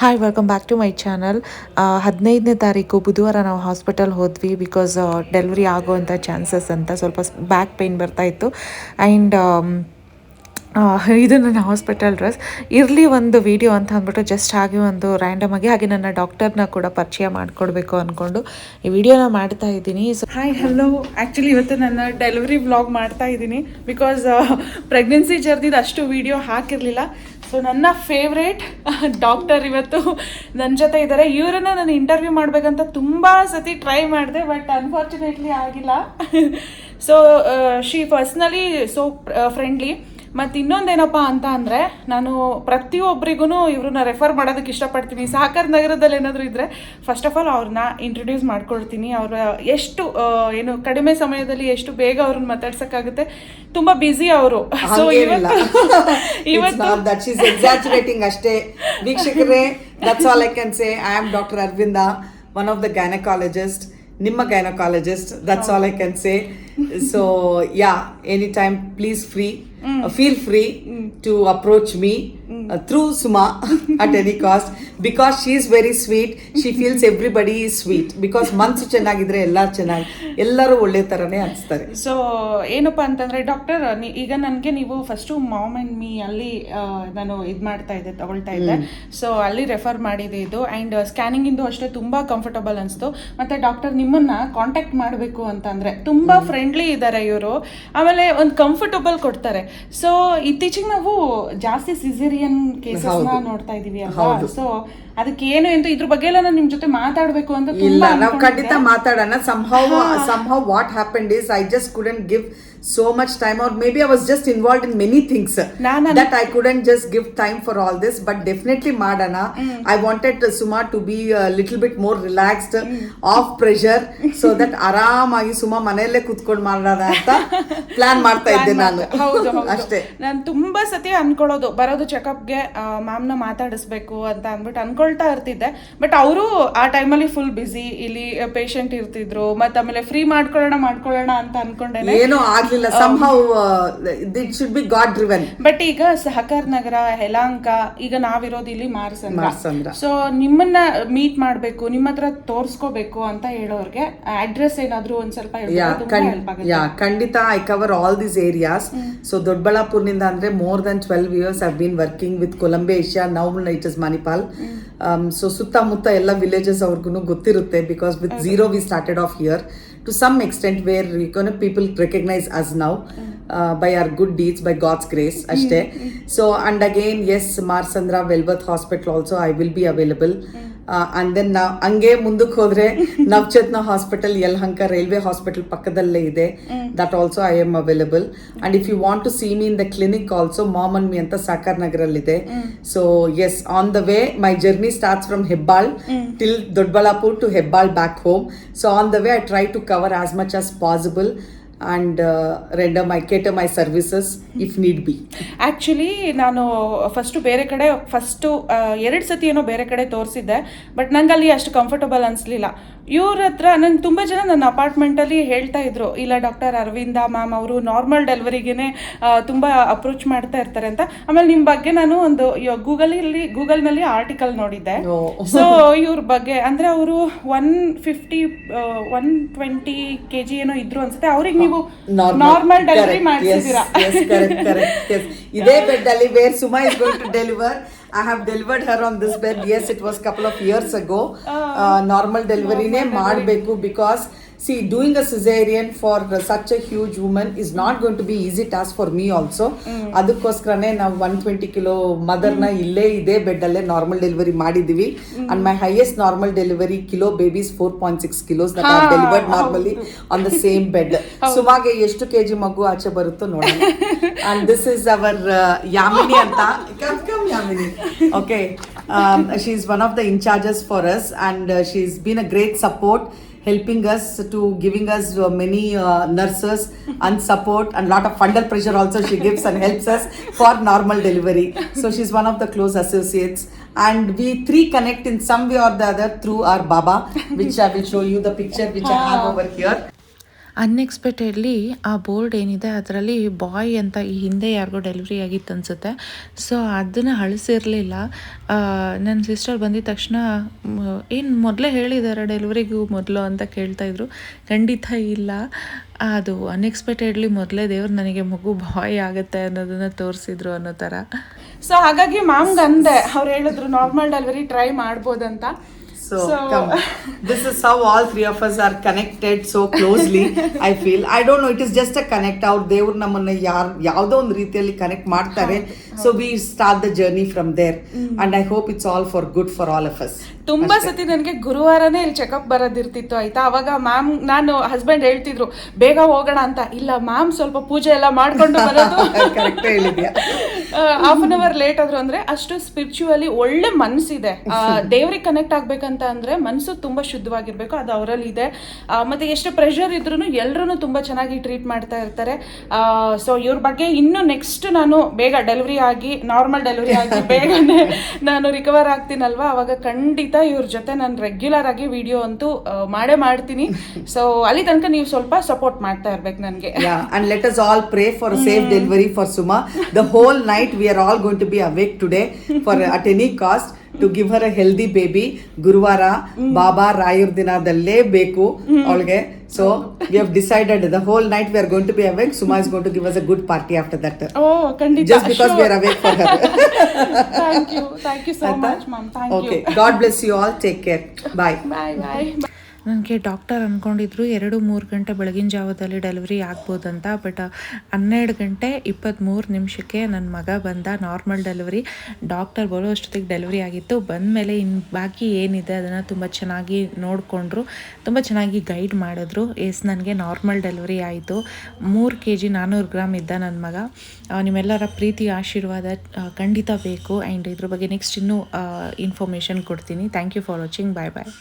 Hi welcome back to my channel. 15ನೇ ತಾರೀಕು ಬುಧವಾರ ನಾವು ಹಾಸ್ಪಿಟಲ್ ಹೋದ್ವಿ ಬಿಕಾಸ್ ಡೆಲಿವರಿ ಆಗೋವಂಥ ಚಾನ್ಸಸ್ ಅಂತ ಸ್ವಲ್ಪ ಬ್ಯಾಕ್ ಪೇಯ್ನ್ ಬರ್ತಾಯಿತ್ತು. ಆ್ಯಂಡ್ ಇದು ನನ್ನ ಹಾಸ್ಪಿಟಲ್ ಡ್ರೆಸ್ ಇರಲಿ ಒಂದು ವಿಡಿಯೋ ಅಂತ ಅಂದ್ಬಿಟ್ಟು ಜಸ್ಟ್ ಹಾಗೆ ಒಂದು ರ್ಯಾಂಡಮ್ ಆಗಿ ಹಾಗೆ ನನ್ನ ಡಾಕ್ಟರ್ನ ಕೂಡ ಪರಿಚಯ ಮಾಡಿಕೊಡ್ಬೇಕು ಅಂದ್ಕೊಂಡು ಈ ವಿಡಿಯೋನ ಮಾಡ್ತಾ ಇದ್ದೀನಿ. ಸೊ ಹಾಯ್ ಹಲೋ, ಆ್ಯಕ್ಚುಲಿ ಇವತ್ತು ನನ್ನ ಡೆಲಿವರಿ ವ್ಲಾಗ್ ಮಾಡ್ತಾ ಇದ್ದೀನಿ ಬಿಕಾಸ್ ಪ್ರೆಗ್ನೆನ್ಸಿ ಜರ್ನಿದು ಅಷ್ಟು ವಿಡಿಯೋ ಹಾಕಿರಲಿಲ್ಲ. ಸೊ ನನ್ನ ಫೇವ್ರೇಟ್ ಡಾಕ್ಟರ್ ಇವತ್ತು ನನ್ನ ಜೊತೆ ಇದ್ದಾರೆ. ಇವರನ್ನು ನಾನು ಇಂಟರ್ವ್ಯೂ ಮಾಡಬೇಕಂತ ತುಂಬ ಸತಿ ಟ್ರೈ ಮಾಡಿದೆ, ಬಟ್ ಅನ್ಫಾರ್ಚುನೇಟ್ಲಿ ಆಗಿಲ್ಲ. So she personally so friendly. ಮತ್ತು ಇನ್ನೊಂದೇನಪ್ಪ ಅಂತ ಅಂದರೆ, ನಾನು ಪ್ರತಿಯೊಬ್ಬರಿಗೂ ಇವ್ರನ್ನ ರೆಫರ್ ಮಾಡೋದಕ್ಕೆ ಇಷ್ಟಪಡ್ತೀನಿ. ಸಹಕಾರ ನಗರದಲ್ಲಿ ಏನಾದರೂ ಇದ್ದರೆ ಫಸ್ಟ್ ಆಫ್ ಆಲ್ ಅವ್ರನ್ನ ಇಂಟ್ರೊಡ್ಯೂಸ್ ಮಾಡ್ಕೊಳ್ತೀನಿ. ಅವರ ಎಷ್ಟು ಏನು ಕಡಿಮೆ ಸಮಯದಲ್ಲಿ ಎಷ್ಟು ಬೇಗ ಅವ್ರನ್ನ ಮಾತಾಡ್ಸೋಕ್ಕಾಗುತ್ತೆ. ತುಂಬ ಬ್ಯುಸಿ ಅವರು. ಸೊ ಇವತ್ತು ಅಷ್ಟೇ ವೀಕ್ಷಕರೇ, that's all I can say. I am doctor Aravinda, one of the gynaecologist, ನಿಮ್ಮ gynaecologist. That's all I can say. So yeah, any time please feel free to approach me through Suma at any cost, because she is very sweet. She feels everybody is sweet because ಮನ್ಸು ಚೆನ್ನಾಗಿದ್ರೆ ಎಲ್ಲರೂ ಒಳ್ಳೆ ಥರನೇ ಅನಿಸ್ತಾರೆ. So ಏನಪ್ಪ ಅಂತಂದರೆ, doctor ಈಗ ನನಗೆ ನೀವು ಫಸ್ಟು ಮಾಮ್ ಆ್ಯಂಡ್ ಮೀ ಅಲ್ಲಿ ನಾನು ಇದು ತಗೊಳ್ತಾ ಇದ್ದೆ. ಸೊ ಅಲ್ಲಿ ರೆಫರ್ ಮಾಡಿದೆ ಇದು. ಆ್ಯಂಡ್ ಸ್ಕ್ಯಾನಿಂಗಿಂದು ಅಷ್ಟೇ ತುಂಬ ಕಂಫರ್ಟಬಲ್ ಅನಿಸ್ತು. ಮತ್ತು ಡಾಕ್ಟರ್ ನಿಮ್ಮನ್ನು ಕಾಂಟ್ಯಾಕ್ಟ್ ಮಾಡಬೇಕು ಅಂತಂದರೆ ತುಂಬ ಫ್ರೆಂಡ್ಲಿ ಇದ್ದಾರೆ ಇವರು. ಆಮೇಲೆ ಒಂದು ಕಂಫರ್ಟಬಲ್ ಕೊಡ್ತಾರೆ. ಸೊ ಇತ್ತೀಚೆಗೆ ನಾವು ಜಾಸ್ತಿ ಸಿಸೇರಿಯನ್ ಕೇಸಸ್ನ ನೋಡ್ತಾ ಇದೀವಿ ಅಲ್ವಾ. ಸೊ ಅದಕ್ಕೆ ಏನು ಅಂತ ಇದ್ರ ಬಗ್ಗೆ ಎಲ್ಲ ನಾನು ನಿಮ್ ಜೊತೆ ಮಾತಾಡ್ಬೇಕು ಅಂತ. ಇಲ್ಲ, ನಾವು ಖಂಡಿತ ಮಾತಾಡೋಣ. somehow what happened is I just couldn't give so much time, or maybe I was just involved in many things that I couldn't just give time for all this, but definitely madana. I wanted Suma to be a little bit more relaxed, off pressure, so that ಆರಾಮಾಗಿ ಸುಮಾ ಮನೆಯಲ್ಲೇ ಕುತ್ಕೊಂಡು ಮಾಡೋಣ ಅಂತ plan ಮಾಡ್ತಾ ಇದ್ದೆ ನಾನು. ಅಷ್ಟೇ. ನಾನು ತುಂಬಾ ಸತಿ ಅನ್ಕೊಳ್ಳೋದು, ಬರೋದು ಚೆಕಪ್ಗೆ ಮ್ಯಾಮ್ನ ಮಾತಾಡಿಸ್ಬೇಕು ಅಂತ ಅಂದ್ಬಿಟ್ಟು ಅನ್ಕೊಳ್ತಾ ಇರ್ತಿದ್ದೆ. ಬಟ್ ಅವರು ಆ ಟೈಮಲ್ಲಿ ಫುಲ್ ಬ್ಯುಸಿ, ಇಲ್ಲಿ ಪೇಷಂಟ್ ಇರ್ತಿದ್ರು. ಮತ್ತೆ ಆಮೇಲೆ ಫ್ರೀ ಮಾಡ್ಕೊಳ್ಳೋಣ ಅಂತ ಅನ್ಕೊಂಡೇನೆ. ಏನೋ ಆಗ್ಲಿಲ್ಲ. somehow it should be God driven. But ಈಗ ಸಹಕಾರ ನಗರ, ಯಲಹಂಕ, ಈಗ ನಾವಿರೋದು ಇಲ್ಲಿ ಮಾರ್ಸಂದ್ರ. ಸೊ ನಿಮ್ಮನ್ನ ಮೀಟ್ ಮಾಡ್ಬೇಕು, ನಿಮ್ಮ ಹತ್ರ ತೋರ್ಸ್ಕೋಬೇಕು ಅಂತ ಹೇಳೋರ್ಗೆ ಅಡ್ರೆಸ್ ಏನಾದ್ರು ಒಂದ್ ಸ್ವಲ್ಪ ಖಂಡಿತ. I cover all these areas. So ದೊಡ್ಡಬಳ್ಳಾಪುರ್ನಿಂದ ಅಂದ್ರೆ more than 12 years I've been working with Columbia Asia, now it is Manipal. So ಸುತ್ತಮುತ್ತ ಎಲ್ಲ ವಿಲೇಜಸ್ ಅವ್ರಿಗೂ ಗೊತ್ತಿರುತ್ತೆ, because with zero we started off here to some extent, where people recognize us now by our good deeds, by God's grace ashte. So and again, yes, Marsandra Velvath Hospital also I will be available. And then ಹಂಗೆ ಮುಂದಕ್ಕೆ ಹೋದ್ರೆ Navachetana hospital, Yelahanka railway hospital ಪಕ್ಕದಲ್ಲೇ ಇದೆ. That also I am available. And if you want to see me in the clinic also, mom and me ಅಂತ ಸಾಕರ್ ನಗರಲ್ಲಿದೆ. So yes, on the way my journey starts from Hebbal till Doddaballapur to Hebbal back home. So on the way I try to cover as much as possible and cater my services if need be. Actually ನಾನು ಬೇರೆ ಕಡೆ 2 ಸತಿ ಏನೋ ಬೇರೆ ಕಡೆ ತೋರಿಸಿದ್ದೆ. But ನಂಗೆ ಅಲ್ಲಿ ಅಷ್ಟು ಕಂಫರ್ಟಬಲ್ ಅನಿಸ್ಲಿಲ್ಲ. ಇವ್ರ ಹತ್ರ ನಂಗೆ ತುಂಬ ಜನ ನನ್ನ ಅಪಾರ್ಟ್ಮೆಂಟಲ್ಲಿ ಹೇಳ್ತಾ ಇದ್ರು, ಇಲ್ಲ ಡಾಕ್ಟರ್ ಅರವಿಂದ ಮ್ಯಾಮ್ ಅವರು ನಾರ್ಮಲ್ ಡೆಲಿವರಿಗೇನೆ ತುಂಬ ಅಪ್ರೋಚ್ ಮಾಡ್ತಾ ಇರ್ತಾರೆ ಅಂತ. ಆಮೇಲೆ ನಿಮ್ಮ ಬಗ್ಗೆ ನಾನು ಒಂದು ಗೂಗಲ್ನಲ್ಲಿ ಆರ್ಟಿಕಲ್ ನೋಡಿದ್ದೆ. ಸೊ ಇವ್ರ ಬಗ್ಗೆ ಅಂದರೆ ಅವರು 120 kg ಏನೋ ಇದ್ರು ಅನ್ಸುತ್ತೆ. ಅವ್ರಿಗೆ ನೀವು ನಾರ್ಮಲ್ ಡೆಲಿವರಿ ಮಾಡಿಸಿದ್ದೀರಾ? ಇದೇ ಬೆಡ್ ಅಲ್ಲಿ where Suma is going to deliver. I have delivered her on this bed. Yes, it was couple of years ago. Normal delivery ne ಮಾಡಬೇಕು, because see, doing a cesarean for such a huge woman is not going to be easy task for me also. ಅದಕ್ಕೋಸ್ಕರನೇ ನಾವು 120 kilo ಮದರ್ನ ಇಲ್ಲೇ ಇದೇ bed ಅಲ್ಲೇ normal delivery ಮಾಡಿದೀವಿ. and my highest normal delivery kilo baby is 4.6 kilos that are delivered normally on the same bed. ಸುಮಾಗೆ ಎಷ್ಟು KG ಮಗು ಆಚೆ ಬರುತ್ತೋ ನೋಡೋಣ. and this is our Yamini ಅಂತ. come Yamini. Okay, she is one of the in charges for us, and she's been a great support, helping us to giving us many nurses and support, and lot of fundal pressure also she gives and helps us for normal delivery. So she's one of the close associates, and we 3 connect in some way or the other through our Baba, which I will show you the picture which I have over here. Unexpectedly ಆ board ಏನಿದೆ ಅದರಲ್ಲಿ ಬಾಯ್ ಅಂತ ಈ ಹಿಂದೆ ಯಾರಿಗೋ delivery ಆಗಿತ್ತು ಅನಿಸುತ್ತೆ. So ಅದನ್ನು ಅಳಿಸಿರಲಿಲ್ಲ. ನನ್ನ ಸಿಸ್ಟರ್ ಬಂದಿದ ತಕ್ಷಣ ಏನು ಮೊದಲೇ ಹೇಳಿದ್ದಾರೆ ಡೆಲಿವರಿಗೂ ಮೊದಲು ಅಂತ ಕೇಳ್ತಾಯಿದ್ರು. ಖಂಡಿತ ಇಲ್ಲ, ಅದು ಅನ್ಎಕ್ಸ್ಪೆಕ್ಟೆಡ್ಲಿ ಮೊದಲೇ ದೇವ್ರು ನನಗೆ ಮಗು ಬಾಯ್ ಆಗುತ್ತೆ ಅನ್ನೋದನ್ನು ತೋರಿಸಿದ್ರು ಅನ್ನೋ ಥರ. ಸೊ ಹಾಗಾಗಿ ಮ್ಯಾಮ್ಗೆ ಅಂದೆ, ಅವ್ರು ಹೇಳಿದ್ರು ನಾರ್ಮಲ್ ಡೆಲಿವರಿ ಟ್ರೈ ಮಾಡ್ಬೋದಂತ. So come, this is how all three of us are connected so closely. I feel, I don't know, it is just a connect out. ದೇವ್ರು ನಮ್ಮನ್ನ ಯಾವುದೋ ಒಂದು ರೀತಿಯಲ್ಲಿ ಕನೆಕ್ಟ್ ಮಾಡ್ತಾರೆ. So we start the journey from there, and I hope it's all for good for all of us. ತುಂಬಾ ಸತಿ ನನಗೆ ಗುರುವಾರನೇ ಇಲ್ಲಿ ಚೆಕಪ್ ಬರೋದಿರ್ತಿತ್ತು ಆಯ್ತಾ. ಅವಾಗ ಮ್ಯಾಮ್, ನಾನು ಹಸ್ಬೆಂಡ್ ಹೇಳ್ತಿದ್ರು ಬೇಗ ಹೋಗೋಣ ಅಂತ. ಇಲ್ಲ ಮ್ಯಾಮ್ ಸ್ವಲ್ಪ ಪೂಜೆ ಎಲ್ಲ ಮಾಡ್ಕೊಂಡು ಬರೋದು. ಕರೆಕ್ಟ್ ಹೇಳಿದ್ಯಾ. ಹಾಫ್ ಅನ್ ಅವರ್ ಲೇಟ್ ಆದ್ರು ಅಂದ್ರೆ ಅಷ್ಟು ಸ್ಪಿರಿಚುವಲಿ ಒಳ್ಳೆ ಮನಸ್ಸಿದೆ. ದೇವ್ರಿಗೆ ಕನೆಕ್ಟ್ ಆಗ್ಬೇಕಂತ ಅಂದ್ರೆ ಮನಸ್ಸು ತುಂಬಾ ಶುದ್ಧವಾಗಿರ್ಬೇಕು, ಅದು ಅವರಲ್ಲಿ ಇದೆ. ಮತ್ತೆ ಎಷ್ಟು ಪ್ರೆಷರ್ ಇದ್ರೂ ಎಲ್ಲರೂ ತುಂಬಾ ಚೆನ್ನಾಗಿ ಟ್ರೀಟ್ ಮಾಡ್ತಾ ಇರ್ತಾರೆ. ಸೊ ಇವ್ರ ಬಗ್ಗೆ ಇನ್ನು ನೆಕ್ಸ್ಟ್ ನಾನು ಬೇಗ ಡೆಲಿವರಿ ಆಗಿ ನಾರ್ಮಲ್ ಡೆಲಿವರಿ ಆಗಿ ಬೇಗನೆ ನಾನು ರಿಕವರ್ ಆಗ್ತೀನಲ್ವಾ, ಅವಾಗ ಖಂಡಿತ ಇವ್ರ ಜೊತೆ ನಾನು ರೆಗ್ಯುಲರ್ ಆಗಿ ವಿಡಿಯೋ ಅಂತೂ ಮಾಡೇ ಮಾಡ್ತೀನಿ. ಸೊ ಅಲ್ಲಿ ತನಕ ನೀವು ಸ್ವಲ್ಪ ಸಪೋರ್ಟ್ ಮಾಡ್ತಾ ಇರ್ಬೇಕು ನನಗೆ. And let us all pray for a safe delivery for Suma. The whole night we are all going to be awake today for at any cost to give her a healthy baby. ಗುರುವಾರ ಬಾಬಾ ರಾಯರ ದಿನದಲ್ಲೇ ಬೇಕು ಅವಳಿಗೆ. So we have decided the whole night we are going to be awake. Suma is going to give us a good party after that. Oh, ಖಂಡಿತ. Just because we are awake for her. Thank you so much ma'am. Thank you. Okay, God bless you all. Take care. Bye. Bye. ನನಗೆ doctor ಅಂದ್ಕೊಂಡಿದ್ರು 2-3 ಗಂಟೆ ಬೆಳಗಿನ ಜಾವದಲ್ಲಿ delivery ಆಗ್ಬೋದಂತ. But 12 ಗಂಟೆ 23 ನಿಮಿಷಕ್ಕೆ ನನ್ನ ಮಗ ಬಂದ, ನಾರ್ಮಲ್ ಡೆಲಿವರಿ. ಡಾಕ್ಟರ್ ಬರೋ ಅಷ್ಟೊತ್ತಿಗೆ ಡೆಲಿವರಿ ಆಗಿತ್ತು. ಬಂದಮೇಲೆ ಇನ್ನು ಬಾಕಿ ಏನಿದೆ ಅದನ್ನು ತುಂಬ ಚೆನ್ನಾಗಿ ನೋಡಿಕೊಂಡ್ರು, ತುಂಬ ಚೆನ್ನಾಗಿ ಗೈಡ್ ಮಾಡಿದ್ರು. ನನಗೆ ನಾರ್ಮಲ್ ಡೆಲಿವರಿ ಆಯಿತು. 3 kg 400 ಗ್ರಾಮ್ ಇದ್ದ ನನ್ನ ಮಗ. ನಿಮ್ಮೆಲ್ಲರ ಪ್ರೀತಿ ಆಶೀರ್ವಾದ ಖಂಡಿತ ಬೇಕು. ಆ್ಯಂಡ್ ಇದ್ರ ಬಗ್ಗೆ ನೆಕ್ಸ್ಟ್ ಇನ್ನೂ ಇನ್ಫಾರ್ಮೇಷನ್ ಕೊಡ್ತೀನಿ. Thank you for watching. Bye bye.